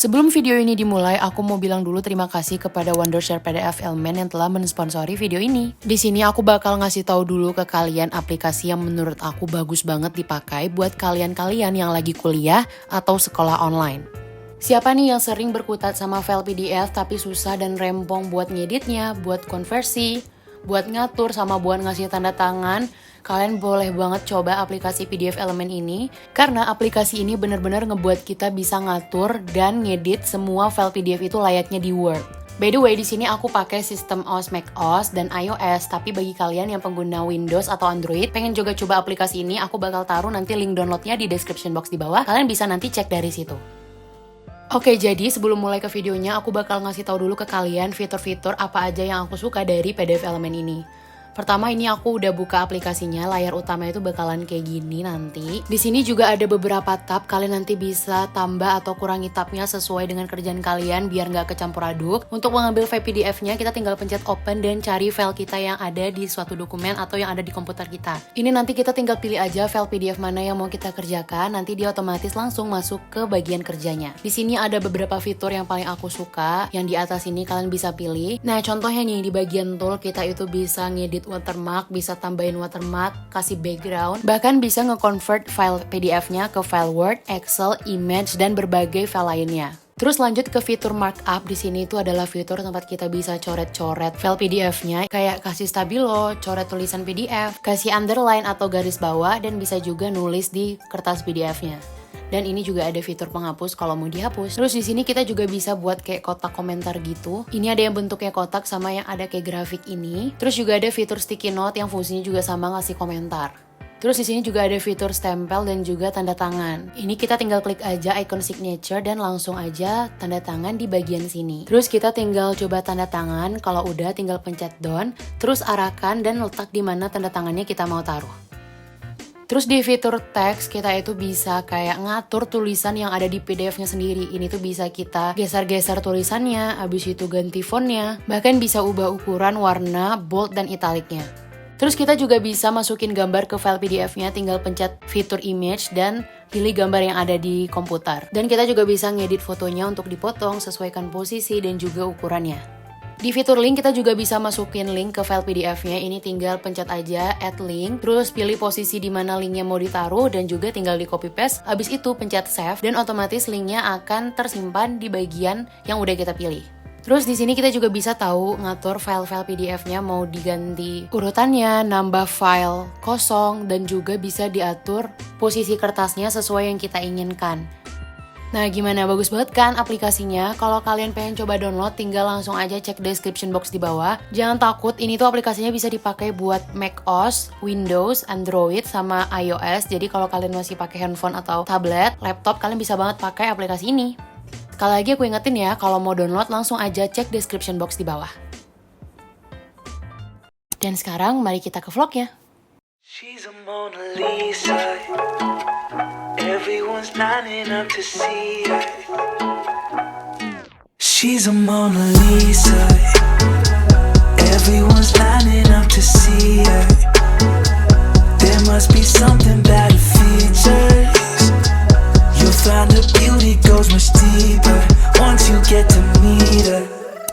Sebelum video ini dimulai, aku mau bilang dulu terima kasih kepada Wondershare PDF Elemen yang telah mensponsori video ini. Di sini aku bakal ngasih tahu dulu ke kalian aplikasi yang menurut aku bagus banget dipakai buat kalian-kalian yang lagi kuliah atau sekolah online. Siapa nih yang sering berkutat sama file PDF tapi susah dan rempong buat ngeditnya, buat konversi, buat ngatur sama buat ngasih tanda tangan? Kalian boleh banget coba aplikasi PDF Elemen ini, karena aplikasi ini bener-bener ngebuat kita bisa ngatur dan ngedit semua file PDF itu layaknya di Word. By the way, di sini aku pakai sistem OS, macOS, dan iOS, tapi bagi kalian yang pengguna Windows atau Android, pengen juga coba aplikasi ini, aku bakal taruh nanti link downloadnya di description box di bawah, kalian bisa nanti cek dari situ. Oke, jadi sebelum mulai ke videonya, aku bakal ngasih tahu dulu ke kalian fitur-fitur apa aja yang aku suka dari PDF Elemen ini. Pertama, ini aku udah buka aplikasinya, layar utama itu bakalan kayak gini nanti. Di sini juga ada beberapa tab, kalian nanti bisa tambah atau kurangi tabnya sesuai dengan kerjaan kalian biar nggak kecampur aduk. Untuk mengambil file PDF-nya, kita tinggal pencet open dan cari file kita yang ada di suatu dokumen atau yang ada di komputer kita. Ini nanti kita tinggal pilih aja file PDF mana yang mau kita kerjakan, nanti dia otomatis langsung masuk ke bagian kerjanya. Di sini ada beberapa fitur yang paling aku suka, yang di atas ini kalian bisa pilih. Nah, contohnya nih, di bagian tool kita itu bisa ngedit watermark, bisa tambahin watermark, kasih background, bahkan bisa nge-convert file PDF-nya ke file Word, Excel, image, dan berbagai file lainnya. Terus lanjut ke fitur markup. Di sini itu adalah fitur tempat kita bisa coret-coret file PDF-nya, kayak kasih stabilo, coret tulisan PDF, kasih underline atau garis bawah, dan bisa juga nulis di kertas PDF-nya. Dan ini juga ada fitur penghapus kalau mau dihapus. Terus di sini kita juga bisa buat kayak kotak komentar gitu. Ini ada yang bentuknya kotak sama yang ada kayak grafik ini. Terus juga ada fitur sticky note yang fungsinya juga sama ngasih komentar. Terus di sini juga ada fitur stempel dan juga tanda tangan. Ini kita tinggal klik aja icon signature dan langsung aja tanda tangan di bagian sini. Terus kita tinggal coba tanda tangan, kalau udah tinggal pencet down, terus arahkan dan letak di mana tanda tangannya kita mau taruh. Terus di fitur teks kita itu bisa kayak ngatur tulisan yang ada di PDF-nya sendiri. Ini tuh bisa kita geser-geser tulisannya, abis itu ganti fontnya, bahkan bisa ubah ukuran, warna, bold, dan italiknya. Terus kita juga bisa masukin gambar ke file PDF-nya, tinggal pencet fitur image dan pilih gambar yang ada di komputer. Dan kita juga bisa ngedit fotonya untuk dipotong, sesuaikan posisi dan juga ukurannya. Di fitur link kita juga bisa masukin link ke file PDF-nya. Ini tinggal pencet aja add link, terus pilih posisi di mana linknya mau ditaruh dan juga tinggal di copy paste. Habis itu pencet save dan otomatis linknya akan tersimpan di bagian yang udah kita pilih. Terus di sini kita juga bisa tahu ngatur file-file PDF-nya mau diganti urutannya, nambah file kosong, dan juga bisa diatur posisi kertasnya sesuai yang kita inginkan. Nah, gimana? Bagus banget kan aplikasinya? Kalau kalian pengen coba download, tinggal langsung aja cek description box di bawah. Jangan takut, ini tuh aplikasinya bisa dipakai buat macOS, Windows, Android, sama iOS. Jadi kalau kalian masih pakai handphone atau tablet, laptop, kalian bisa banget pakai aplikasi ini. Sekali lagi aku ingetin ya, kalau mau download langsung aja cek description box di bawah. Dan sekarang mari kita ke vlognya. She's a Mona Lisa. Everyone's lining up to see her. She's a Mona Lisa. Everyone's lining up to see her. There must be something about her features. You'll find her beauty goes much deeper once you get to meet her.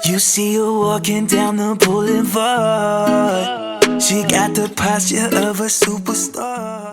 You see her walking down the boulevard. She got the posture of a superstar.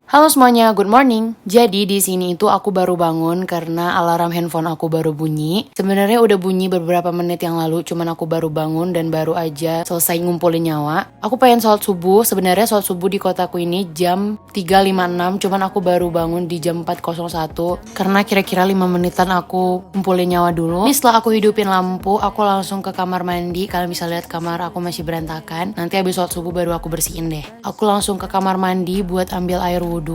Halo semuanya, good morning. Jadi di sini itu aku baru bangun karena alarm handphone aku baru bunyi. Sebenarnya udah bunyi beberapa menit yang lalu, cuman aku baru bangun dan baru aja selesai ngumpulin nyawa. Aku pengen sholat subuh. Sebenarnya sholat subuh di kotaku ini jam 3.56, cuman aku baru bangun di jam 4.01 karena kira-kira 5 menitan aku ngumpulin nyawa dulu. Ini setelah aku hidupin lampu, aku langsung ke kamar mandi. Kalian bisa lihat kamar aku masih berantakan. Nanti habis sholat subuh baru aku bersihin deh. Aku langsung ke kamar mandi buat ambil air wudhu.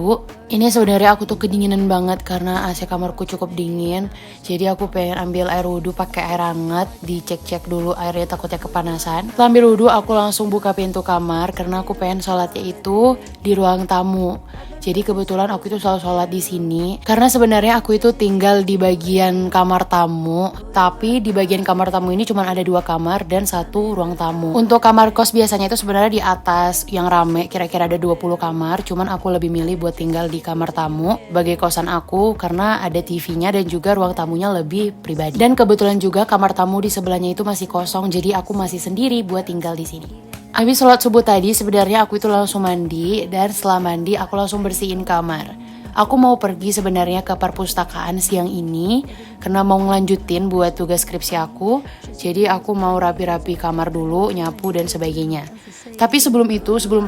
Ini sebenarnya aku tuh kedinginan banget karena AC kamarku cukup dingin. Jadi aku pengen ambil air wudhu pakai air hangat, dicek-cek dulu airnya takutnya kepanasan. Setelah ambil wudhu aku langsung buka pintu kamar karena aku pengen sholatnya itu di ruang tamu. Jadi kebetulan aku itu selalu sholat di sini. Karena sebenarnya aku itu tinggal di bagian kamar tamu. Tapi di bagian kamar tamu ini cuma ada 2 kamar dan 1 ruang tamu. Untuk kamar kos biasanya itu sebenarnya di atas yang rame. Kira-kira ada 20 kamar. Cuman aku lebih milih buat tinggal di kamar tamu sebagai kosan aku karena ada TV-nya dan juga ruang tamunya lebih pribadi. Dan kebetulan juga kamar tamu di sebelahnya itu masih kosong, jadi aku masih sendiri buat tinggal di sini. Habis sholat subuh tadi sebenarnya aku itu langsung mandi, dan setelah mandi aku langsung bersihin kamar. Aku mau pergi sebenarnya ke perpustakaan siang ini karena mau ngelanjutin buat tugas skripsi aku. Jadi aku mau rapi-rapi kamar dulu, nyapu dan sebagainya. Tapi sebelum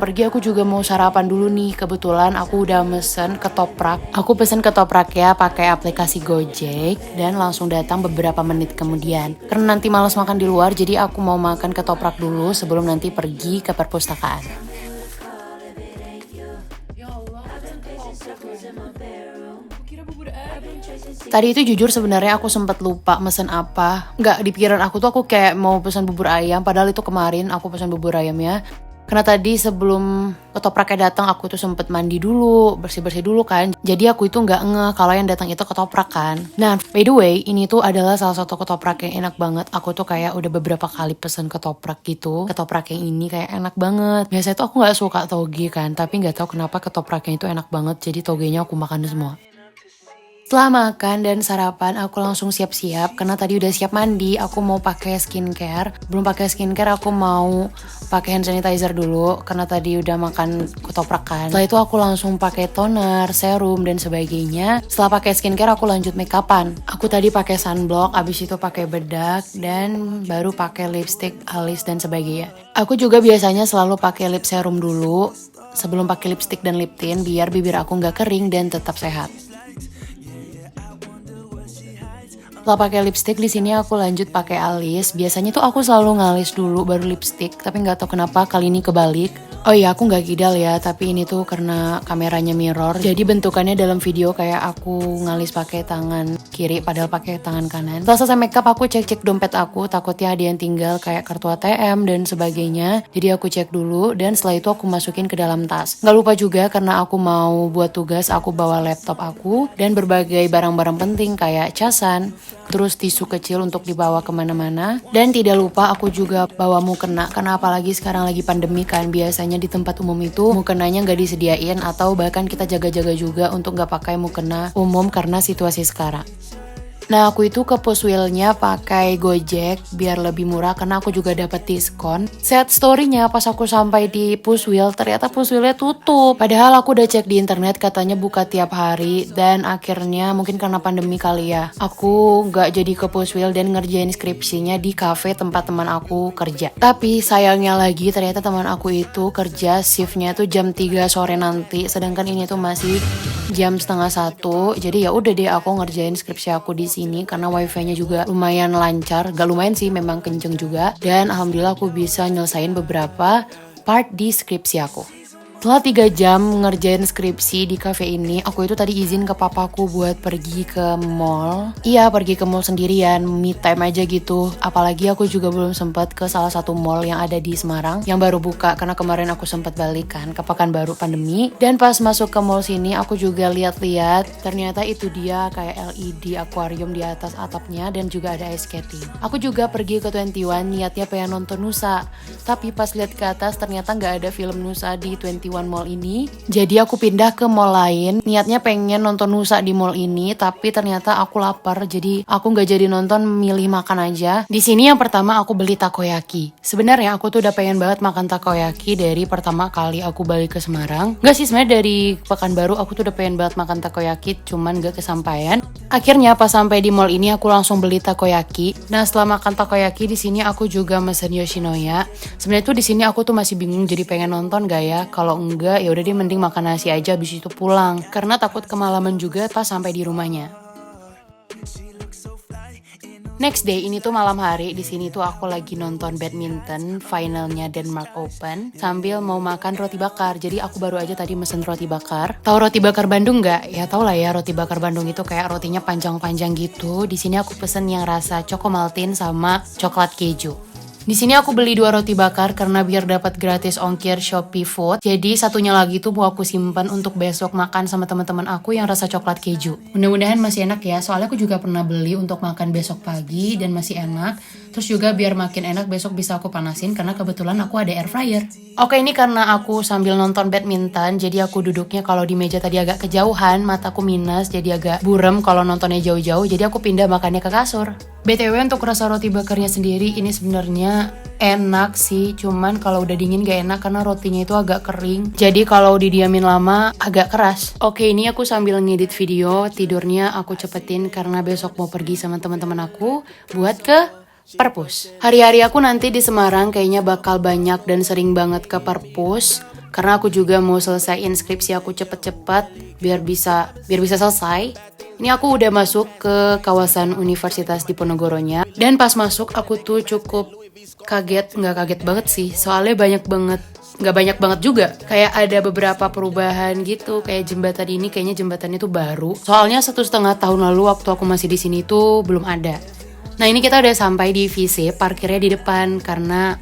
pergi aku juga mau sarapan dulu nih. Kebetulan aku udah mesen ketoprak. Aku pesen ketoprak ya pakai aplikasi Gojek dan langsung datang beberapa menit kemudian. Karena nanti malas makan di luar, jadi aku mau makan ketoprak dulu sebelum nanti pergi ke perpustakaan. Tadi itu jujur sebenarnya aku sempat lupa mesen apa. Nggak, di pikiran aku tuh aku kayak mau pesan bubur ayam. Padahal itu kemarin aku pesan bubur ayam ya. Karena tadi sebelum ketopraknya datang aku tuh sempet mandi dulu, bersih-bersih dulu kan. Jadi aku itu nggak ngeh kalau yang datang itu ketoprak kan. Nah, by the way, ini tuh adalah salah satu ketoprak yang enak banget. Aku tuh kayak udah beberapa kali pesen ketoprak gitu. Ketoprak yang ini kayak enak banget. Biasanya tuh aku nggak suka toge kan, tapi nggak tahu kenapa ketopraknya itu enak banget. Jadi togenya aku makan semua. Setelah makan dan sarapan, aku langsung siap-siap karena tadi udah siap mandi. Aku mau pakai skincare. Belum pakai skincare, aku mau pakai hand sanitizer dulu karena tadi udah makan ketoprak kan. Setelah itu aku langsung pakai toner, serum dan sebagainya. Setelah pakai skincare, aku lanjut makeupan. Aku tadi pakai sunblock, abis itu pakai bedak dan baru pakai lipstick, alis dan sebagainya. Aku juga biasanya selalu pakai lip serum dulu sebelum pakai lipstick dan lip tint biar bibir aku nggak kering dan tetap sehat. Setelah pakai lipstick di sini aku lanjut pakai alis. Biasanya tuh aku selalu ngalis dulu baru lipstick, tapi nggak tahu kenapa kali ini kebalik. Oh iya, aku nggak kidal ya, tapi ini tuh karena kameranya mirror. Jadi bentukannya dalam video kayak aku ngalis pakai tangan kiri padahal pakai tangan kanan. Setelah selesai makeup aku cek-cek dompet aku, takutnya ada yang tinggal kayak kartu ATM dan sebagainya. Jadi aku cek dulu dan setelah itu aku masukin ke dalam tas. Nggak lupa juga karena aku mau buat tugas, aku bawa laptop aku dan berbagai barang-barang penting kayak casan, terus tisu kecil untuk dibawa kemana-mana. Dan tidak lupa aku juga bawa mukena, karena apalagi sekarang lagi pandemi kan, biasanya di tempat umum itu mukenanya nggak disediain atau bahkan kita jaga-jaga juga untuk nggak pakai mukena umum karena situasi sekarang. Nah, aku itu ke Puswil-nya pakai Gojek biar lebih murah karena aku juga dapat diskon. Sad story-nya pas aku sampai di Puswil, ternyata Puswil-nya tutup. Padahal aku udah cek di internet katanya buka tiap hari dan akhirnya mungkin karena pandemi kali ya. Aku nggak jadi ke Puswil dan ngerjain skripsinya di cafe tempat teman aku kerja. Tapi sayangnya lagi ternyata teman aku itu kerja shift-nya tuh jam 3 sore nanti, sedangkan ini tuh masih jam setengah 1. Jadi ya udah deh aku ngerjain skripsi aku di sini karena wifi-nya juga lumayan lancar. Gak lumayan sih, memang kenceng juga. Dan alhamdulillah aku bisa nyelesain beberapa part di skripsi aku. Setelah 3 jam ngerjain skripsi di cafe ini, aku itu tadi izin ke papaku buat pergi ke mall. Iya, pergi ke mall sendirian, me time aja gitu. Apalagi aku juga belum sempat ke salah satu mall yang ada di Semarang yang baru buka karena kemarin aku sempat balik kan ke Pekanbaru pandemi. Dan pas masuk ke mall sini aku juga lihat-lihat, ternyata itu dia kayak LED akuarium di atas atapnya dan juga ada ice skating. Aku juga pergi ke 21 niatnya pengen nonton Nusa. Tapi pas lihat ke atas ternyata nggak ada film Nusa di 21 Mall ini. Jadi aku pindah ke mall lain. Niatnya pengen nonton Nusa di mall ini, tapi ternyata aku lapar. Jadi aku nggak jadi nonton, milih makan aja. Di sini yang pertama aku beli takoyaki. Sebenarnya aku tuh udah pengen banget makan takoyaki dari pertama kali aku balik ke Semarang. Nggak sih, sebenarnya dari Pekanbaru aku tuh udah pengen banget makan takoyaki, cuman nggak kesampaian. Akhirnya pas sampai di mall ini aku langsung beli takoyaki. Nah, setelah makan takoyaki di sini aku juga mesen Yoshinoya. Sebenarnya tuh di sini aku tuh masih bingung jadi pengen nonton gak ya. Kalau enggak ya udah deh mending makan nasi aja habis itu pulang. Karena takut kemalaman juga pas sampai di rumahnya. Next day ini tuh malam hari, di sini tuh aku lagi nonton badminton finalnya Denmark Open sambil mau makan roti bakar. Jadi aku baru aja tadi mesen roti bakar. Tahu roti bakar Bandung nggak? Ya tau lah ya, roti bakar Bandung itu kayak rotinya panjang-panjang gitu. Di sini aku pesen yang rasa choco maltin sama coklat keju. Di sini aku beli 2 roti bakar karena biar dapat gratis ongkir Shopee Food. Jadi satunya lagi tuh mau aku simpan untuk besok makan sama teman-teman aku yang rasa coklat keju. Mudah-mudahan masih enak ya, soalnya aku juga pernah beli untuk makan besok pagi dan masih enak. Terus juga biar makin enak besok bisa aku panasin karena kebetulan aku ada air fryer. Oke, ini karena aku sambil nonton badminton, jadi aku duduknya kalau di meja tadi agak kejauhan, mataku minus, jadi agak burem kalau nontonnya jauh-jauh, jadi aku pindah makannya ke kasur. BTW untuk rasa roti bakarnya sendiri ini sebenarnya enak sih, cuman kalau udah dingin gak enak karena rotinya itu agak kering. Jadi kalau didiamin lama agak keras. Oke, ini aku sambil ngedit video, tidurnya aku cepetin karena besok mau pergi sama teman-teman aku buat ke perpus. Hari-hari aku nanti di Semarang kayaknya bakal banyak dan sering banget ke perpus karena aku juga mau selesaiin skripsi aku cepet-cepet biar bisa selesai. Ini aku udah masuk ke kawasan Universitas Diponegoronya dan pas masuk aku tuh cukup kaget, nggak kaget banget sih, soalnya nggak banyak banget juga. Kayak ada beberapa perubahan gitu, kayak jembatan ini kayaknya jembatannya tuh baru. Soalnya 1,5 tahun lalu waktu aku masih di sini tuh belum ada. Nah ini kita udah sampai di VC, parkirnya di depan karena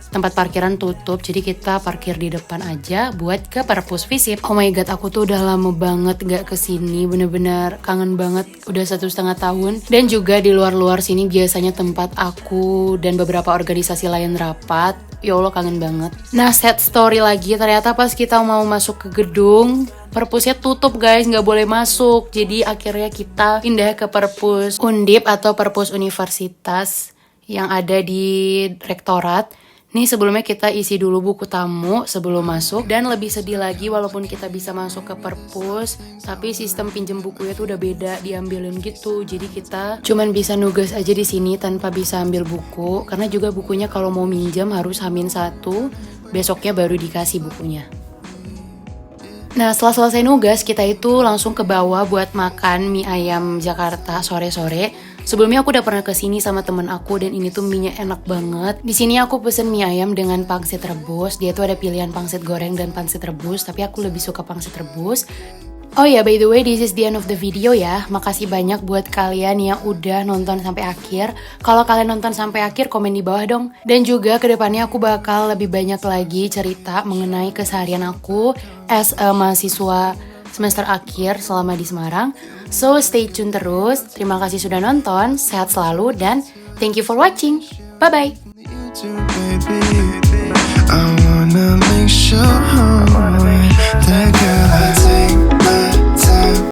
tempat parkiran tutup, jadi kita parkir di depan aja buat ke perpus visip. Oh my god, aku tuh udah lama banget gak kesini, bener-bener kangen banget, udah 1,5 tahun. Dan juga di luar-luar sini biasanya tempat aku dan beberapa organisasi lain rapat. Ya Allah, kangen banget. Nah, set story lagi, ternyata pas kita mau masuk ke gedung, perpusnya tutup guys, nggak boleh masuk. Jadi akhirnya kita pindah ke perpus Undip atau perpus universitas yang ada di rektorat. Nih sebelumnya kita isi dulu buku tamu sebelum masuk. Dan lebih sedih lagi walaupun kita bisa masuk ke perpus, tapi sistem pinjem bukunya tuh udah beda, diambilin gitu. Jadi kita cuman bisa nugas aja di sini tanpa bisa ambil buku. Karena juga bukunya kalau mau minjem harus H-1, besoknya baru dikasih bukunya. Nah setelah selesai nugas, kita itu langsung ke bawah buat makan mie ayam Jakarta sore-sore. Sebelumnya aku udah pernah kesini sama temen aku dan ini tuh mie-nya enak banget. Di sini aku pesen mie ayam dengan pangsit rebus. Dia tuh ada pilihan pangsit goreng dan pangsit rebus, tapi aku lebih suka pangsit rebus. Oh ya, by the way, this is the end of the video ya. Makasih banyak buat kalian yang udah nonton sampai akhir. Kalau kalian nonton sampai akhir, komen di bawah dong. Dan juga kedepannya aku bakal lebih banyak lagi cerita mengenai keseharian aku as a mahasiswa semester akhir selama di Semarang. So stay tune terus. Terima kasih sudah nonton. Sehat selalu dan thank you for watching. Bye bye.